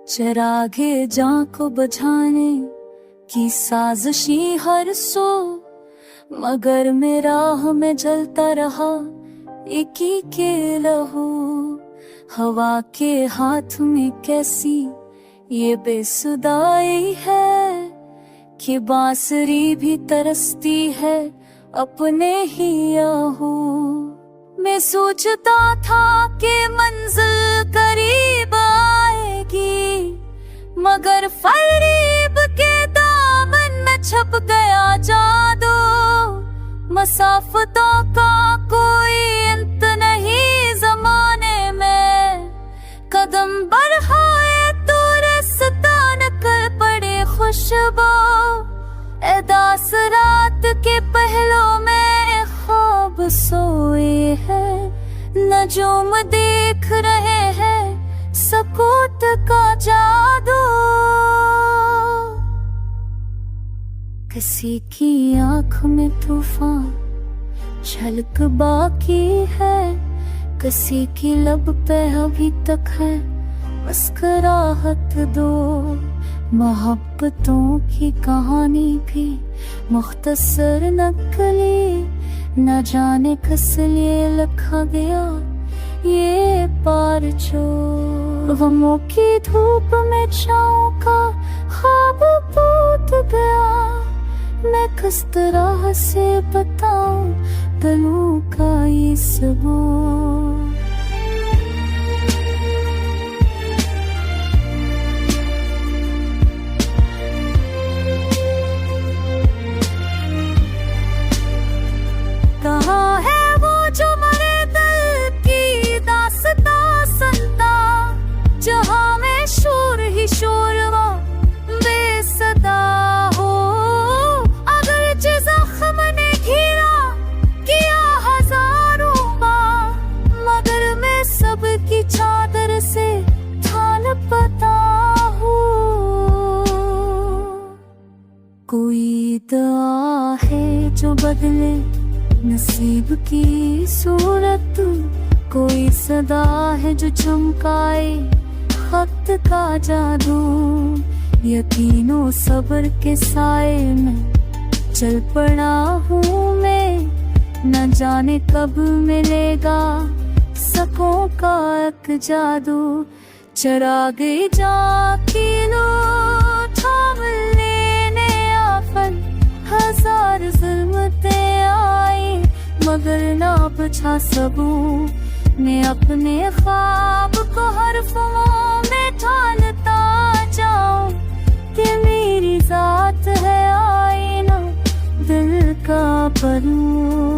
चरागे जां को बुझाने की साजिशी हर सो, मगर मैं राह में जलता रहा एक ही के लहू। हवा के हाथ में कैसी ये बेसुदाई है कि बांसुरी भी तरसती है अपने ही आहू। मैं सोचता था कि मंजिल करीब आएगी, मगर फरीब के दामन में छप गया जादू। मसाफतों का कोई अंत नहीं जमाने में, कदम बढ़ाए तो रास्ता निकल पड़े खुशबू। एदास रात के पहलों में ख्वाब सोए हैं, नजूम देख रहे हैं सकूत का जादू। किसी की आंख में तूफान झलक बाकी है, किसी की लब पे अभी तक है मुस्कुराहट दो। मोहब्बतों की कहानी भी मुख्तसर नकली, न जाने किस लिए लिखा गया ये पार जो। गमों की धूप में छाँव का ख्वाब टूट गया, मैं किस तरह से बताऊं दिलों का ये सबूत। कहाँ है वो जो मरे दिल की दास्तां सुनता, जहाँ में शोर ही शोर वो बेसदा हो। अगर जख्म ने घिरा किया हजारों बार, मगर मैं सबकी चादर से थान पता हूँ। कोई दुआ है जो बदले नसीब की सूरत, कोई सदा है जो चमकाए खत का जादू। यकीनों सब्र के साए में चल पड़ा हूँ मैं, न जाने कब मिलेगा सकों का एक जादू। चराग जाकी लो थाम लेने आफत, हजार जुल्मतें आई मगर ना बचा सकूं। मैं अपने ख्वाब को हरफों में ढालता जाऊं कि मेरी जात है आईना दिल का बनूं।